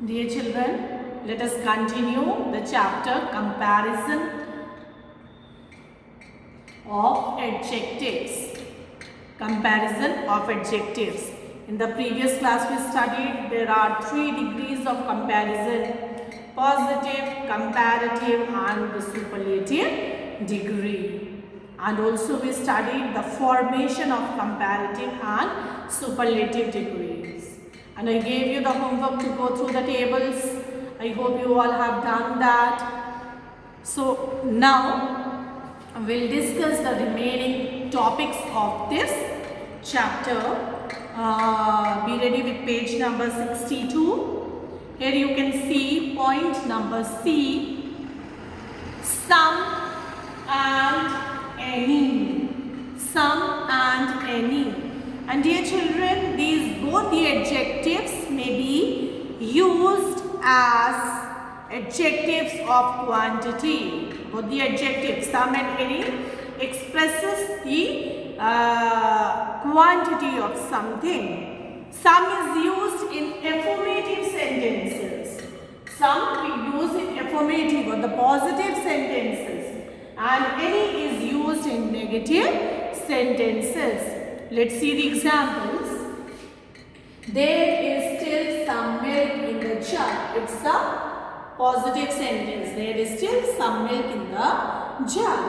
Dear children, let us continue the chapter comparison of adjectives. Comparison of adjectives. In the previous class we studied there are 3 degrees of comparison: positive, comparative and the superlative degree. And also we studied the formation of comparative and superlative degrees. And I gave you the homework to go through the tables. I hope you all have done that. So now we'll discuss the remaining topics of this chapter. Be ready with page number 62. Here you can see point number C, some and any. Some and any. And dear children, both the adjectives may be used as adjectives of quantity. Both the adjectives, some and any, expresses the quantity of something. Some is used in affirmative sentences. Some we use in affirmative or the positive sentences. And any is used in negative sentences. Let's see the examples. There is still some milk in the jug. It's a positive sentence. There is still some milk in the jug.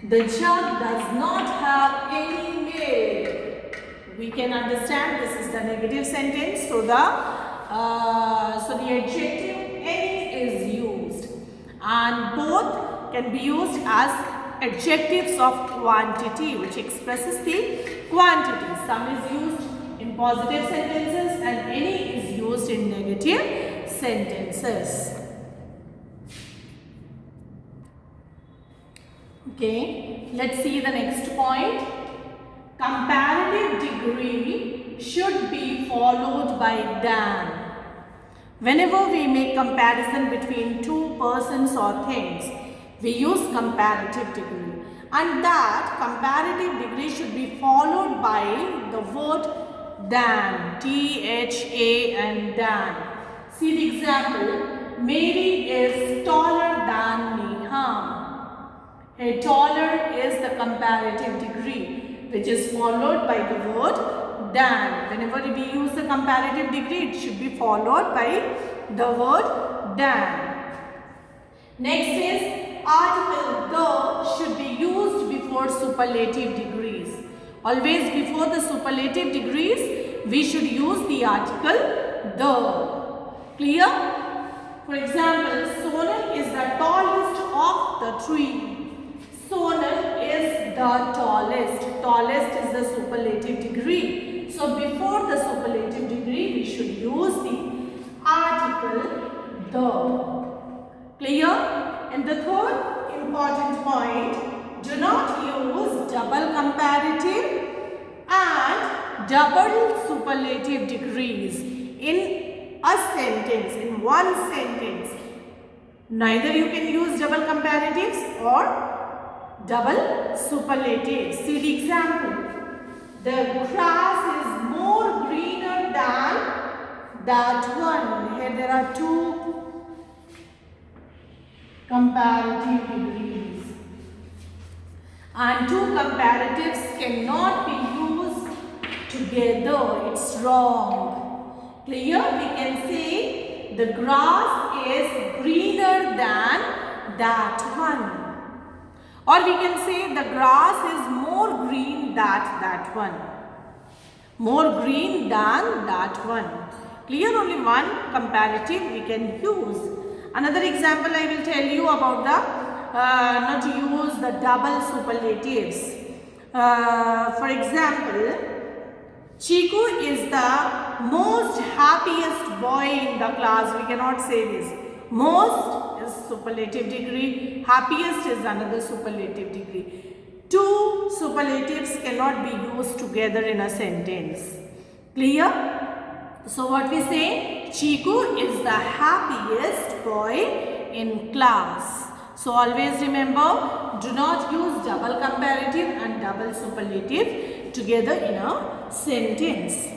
The jug does not have any milk. We can understand this is the negative sentence. So the adjective any is used. And both can be used as adjectives of quantity, which expresses the quantity. Some is used in positive sentences and any is used in negative sentences. Okay, let's see the next point. Comparative degree should be followed by than. Whenever we make comparison between two persons or things, we use comparative degree, and that comparative degree should be followed by the word than, T-H-A-N, than. See the example. Mary is taller than Neha. A taller is the comparative degree, which is followed by the word than. Whenever we use the comparative degree, it should be followed by the word than. Next is article the should be used before superlative degrees. Always before the superlative degrees, we should use the article the. Clear? For example, Sonal is the tallest of the three. Sonal is the tallest. Tallest is the superlative degree. So before the superlative degree, we should use the article the. Clear? And the third important point, do not use double comparative and double superlative degrees in a sentence, in one sentence. Neither you can use double comparatives or double superlatives. See the example. The grass is more greener than that one. Here there are two comparative degrees, and two comparatives cannot be used together. It's wrong. Clear? We can say the grass is greener than that one, or we can say the grass is more green than that one. More green than that one. Clear? Only one comparative we can use. Another example I will tell you about the not to use the double superlatives. For example, Chiku is the most happiest boy in the class. We cannot say this. Most is superlative degree. Happiest is another superlative degree. Two superlatives cannot be used together in a sentence. Clear? So what we say, Chiku is the happiest boy in class. So always remember, do not use double comparative and double superlative together in a sentence.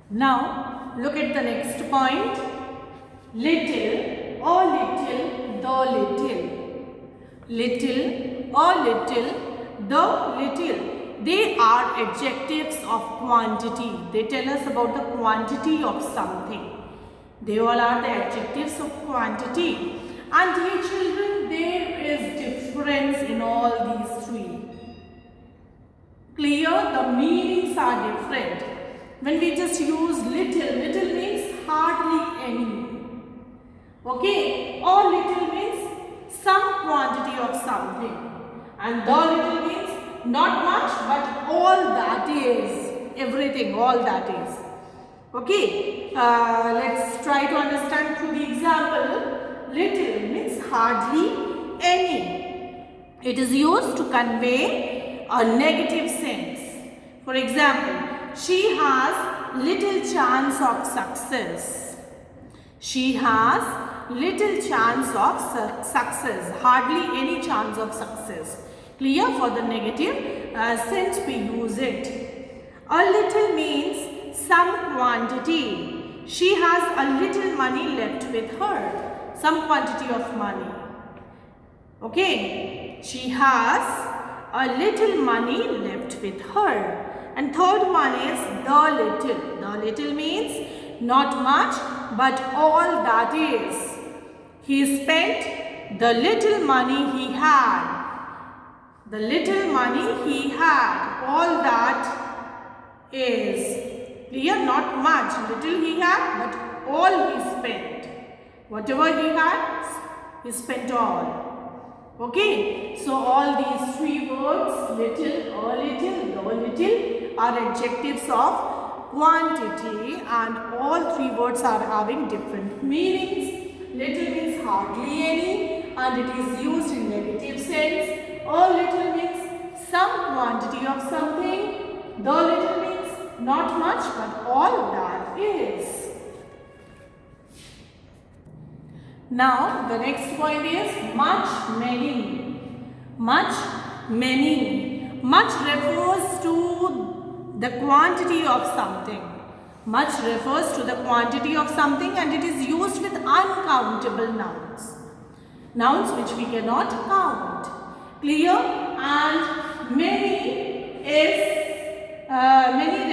Now look at the next point. Little or little, the little. Little or little, the little. They are adjectives of quantity. They tell us about the quantity of something. They all are the adjectives of quantity. And dear children, there is difference in all these three. Clear? The meanings are different. When we just use little, little means hardly any. Okay? Or little means some quantity of something. And the little means not much but all that is. Everything, all that is. Okay? Let's try to understand through the example. Little means hardly any. It is used to convey a negative sense. For example, she has little chance of success. She has little chance of success. Hardly any chance of success. Clear? For the negative sense we use it. A little means some quantity. She has a little money left with her. Some quantity of money. Okay? She has a little money left with her. And third one is the little. The little means not much but all that is. He spent the little money he had. The little money he had. All that is. Clear? Not much. Little he had but all he spent. Whatever he had, he spent all. Okay, so all these three words, little, a little, the little, are adjectives of quantity, and all three words are having different meanings. Little means hardly any, and it is used in negative sense. A little means some quantity of something. The little means not much, but all that is. Now, the next point is much, many. Much, many. Much refers to the quantity of something. Much refers to the quantity of something, and it is used with uncountable nouns. Nouns which we cannot count. Clear? And many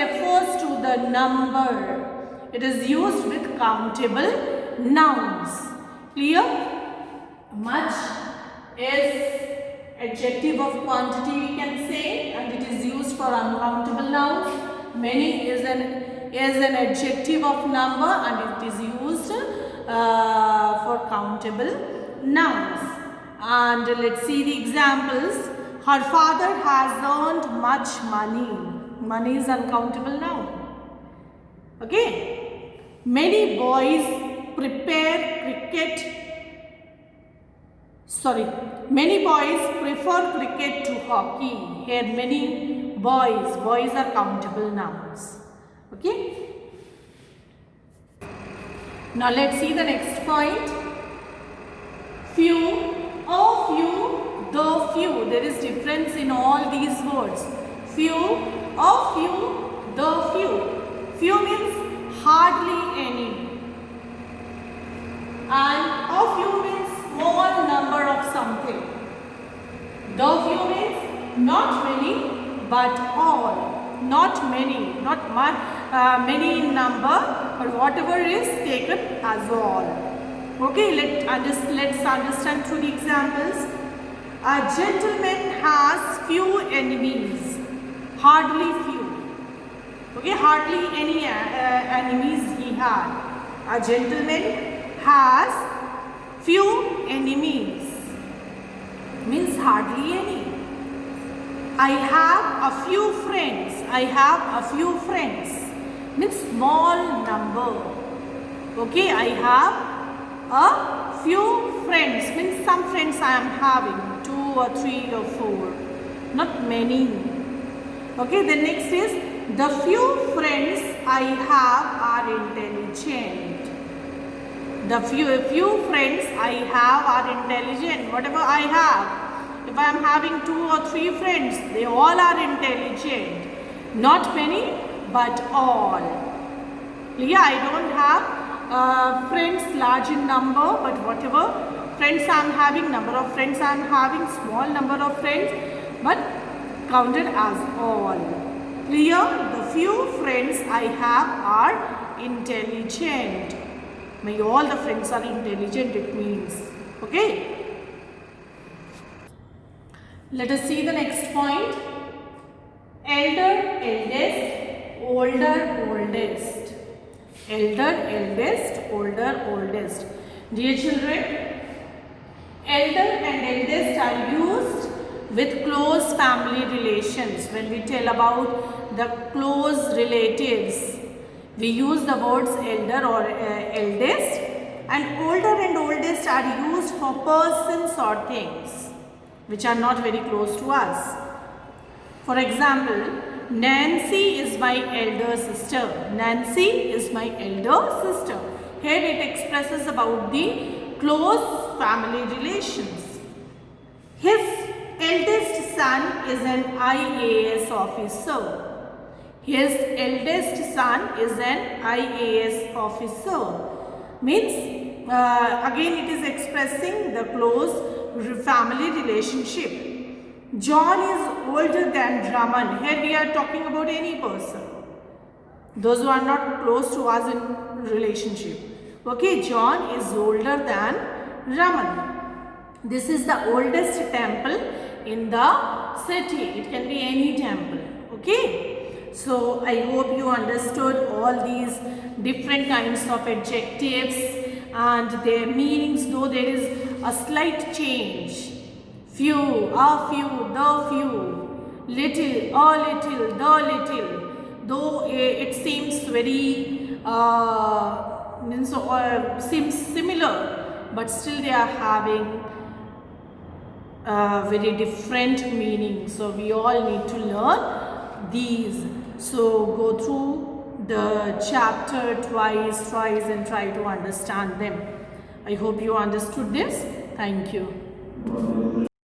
refers to the number. It is used with countable nouns. Clear? Much is adjective of quantity we can say, and it is used for uncountable nouns. Many is an adjective of number, and it is used for countable nouns. And let's see the examples. Her father has earned much money. Money is uncountable noun. Okay. Many boys Many boys prefer cricket to hockey. Here many boys are countable nouns. Okay. Now let's see the next point. Few, a few, the few. There is difference in all these words. Few, a few, the few. Few means hardly any. And a few means small number of something. The few means not many but all. Not many, not much, many in number, but whatever is taken as all. Okay, let's understand through the examples. A gentleman has few enemies. Hardly few. Okay, hardly any enemies he had. A gentleman has few enemies, means hardly any. I have a few friends. I have a few friends, means small number. Okay, I have a few friends, means some friends I am having, 2 or 3 or 4, not many. Okay, the next is the few friends I have are intelligent. The few friends I have are intelligent. Whatever I have, if I am having 2 or 3 friends, they all are intelligent. Not many, but all. Yeah, I don't have friends large in number, but whatever friends I am having, number of friends I am having, small number of friends, but counted as all. Clear? The few friends I have are intelligent. May all the friends are intelligent, it means. Okay? Let us see the next point. Elder, eldest, older, oldest. Elder, eldest, older, oldest. Dear children, elder and eldest are used with close family relations. When we tell about the close relatives, we use the words elder or eldest, and older and oldest are used for persons or things which are not very close to us. For example, Nancy is my elder sister. Nancy is my elder sister. Here it expresses about the close family relations. His eldest son is an IAS officer. His eldest son is an IAS officer. Means again it is expressing the close family relationship. John is older than Raman. Here we are talking about any person. Those who are not close to us in relationship. Okay, John is older than Raman. This is the oldest temple in the city. It can be any temple. Okay. So I hope you understood all these different kinds of adjectives and their meanings, though there is a slight change. Few, a few, the few, little, a little, the little. Though it seems very seems similar, but still they are having very different meanings. So we all need to learn these. So go through the chapter twice and try to understand them. I hope you understood this. Thank you.